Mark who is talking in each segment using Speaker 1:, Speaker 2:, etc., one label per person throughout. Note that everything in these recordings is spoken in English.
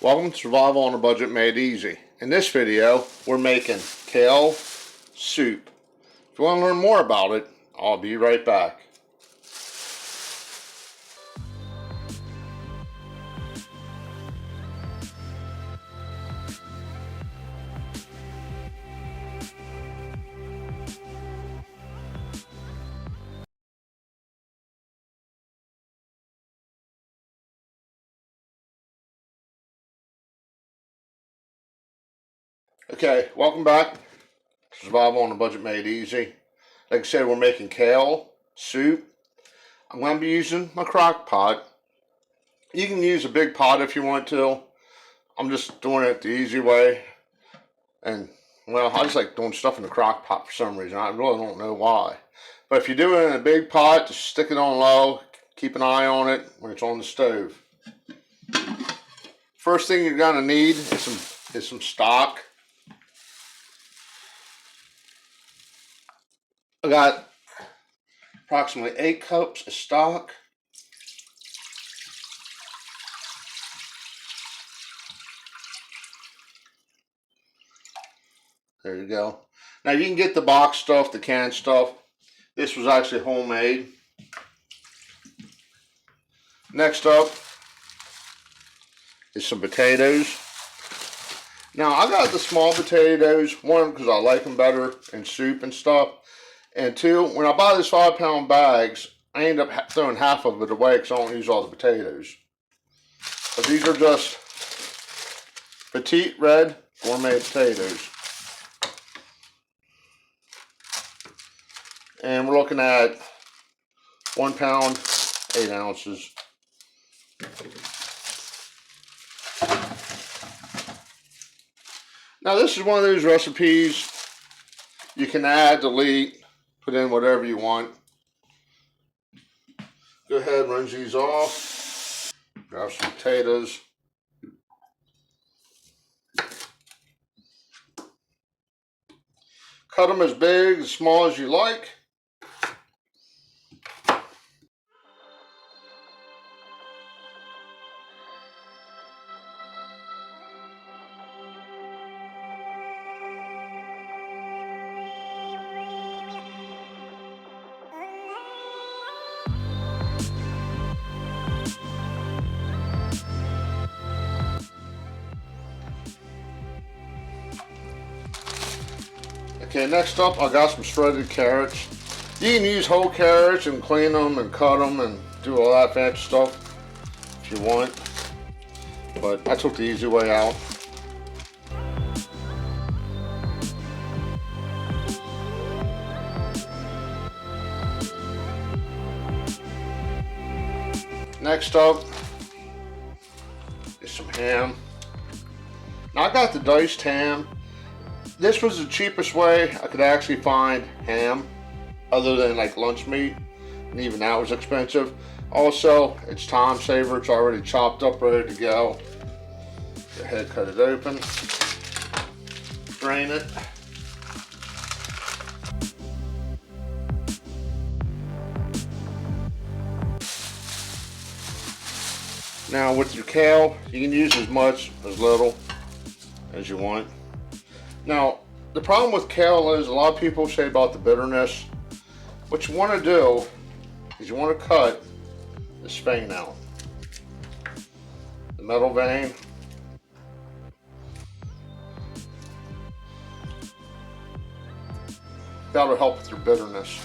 Speaker 1: Welcome to Survival on a Budget Made Easy. In this video, we're making kale soup. If you want to learn more about it, I'll be right back. Okay, welcome back to Survival on a Budget Made Easy. Like I said, we're making kale soup. I'm going to be using my crock pot. You can use a big pot if you want to. I'm just doing it the easy way. And, well, I just like doing stuff in the crock pot for some reason. I really don't know why. But if you do it in a big pot, just stick it on low. Keep an eye on it when it's on the stove. First thing you're going to need is some stock. I got approximately 8 cups of stock. There you go. Now you can get the box stuff, the canned stuff. This was actually homemade. Next up is some potatoes. Now I got the small potatoes, one because I like them better in soup and stuff. And two, when I buy these 5-pound bags, I end up throwing half of it away because I don't use all the potatoes. But these are just petite red gourmet potatoes. And we're looking at 1 pound, 8 ounces. Now this is one of those recipes you can add, delete, put in whatever you want. Go ahead and rinse these off. Grab some potatoes. Cut them as big, as small as you like. Okay, next up I got some shredded carrots. You can use whole carrots and clean them and cut them and do all that fancy stuff if you want. But I took the easy way out. Next up is some ham. Now I got the diced ham. This was the cheapest way I could actually find ham other than like lunch meat, and even that was expensive. Also, it's time saver. It's already chopped up, ready to go. Go ahead, cut it open, drain it. Now with your kale, you can use as much, as little as you want. Now, the problem with kale is a lot of people say about the bitterness. What you want to do is you want to cut this vein out. The metal vein. That'll help with your bitterness.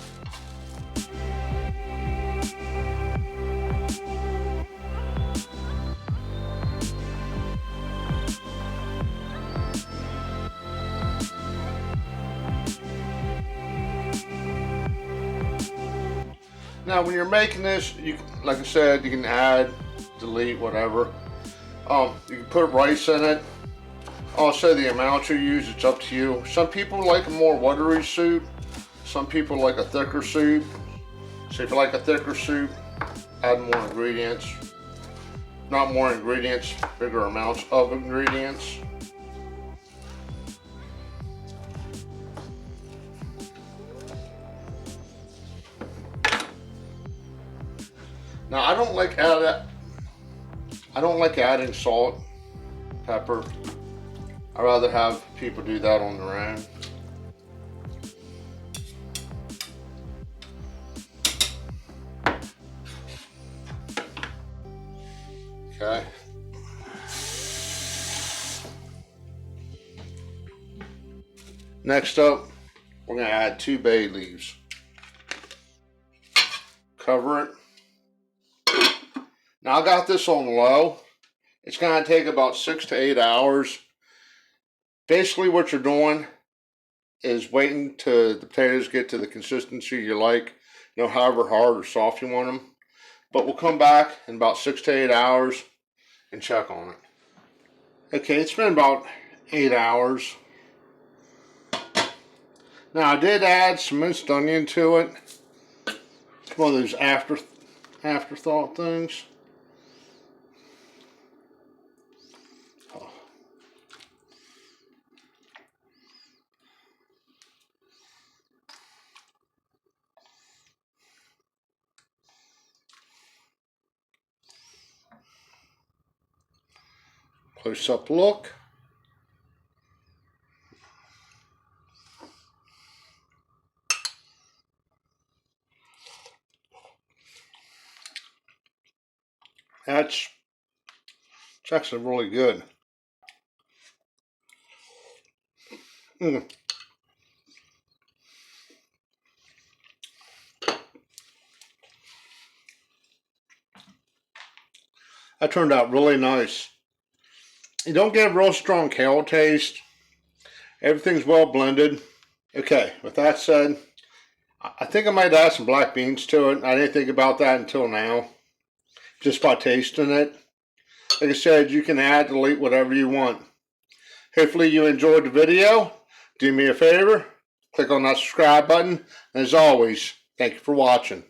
Speaker 1: Now, when you're making this, you like I said, you can add, delete, whatever. You can put rice in it. Also, the amount you use, it's up to you. Some people like a more watery soup. Some people like a thicker soup. So if you like a thicker soup, add more ingredients. Not more ingredients, bigger amounts of ingredients. Now I don't like adding salt pepper. I'd rather have people do that on their own. Okay. Next up, we're going to add 2 bay leaves. Cover it. Now I got this on low. It's going to take about 6 to 8 hours. Basically what you're doing is waiting till the potatoes get to the consistency you like, you know, however hard or soft you want them. But we'll come back in about 6 to 8 hours and check on it. Okay, it's been about 8 hours. Now I did add some minced onion to it. One of those afterthought things. Oh. Close up look. It's actually really good. That turned out really nice. You don't get a real strong kale taste. Everything's well blended. Okay, with that said, I think I might add some black beans to it. I didn't think about that until now, just by tasting it. Like I said, you can add, delete, whatever you want. Hopefully you enjoyed the video. Do me a favor, click on that subscribe button. And as always, thank you for watching.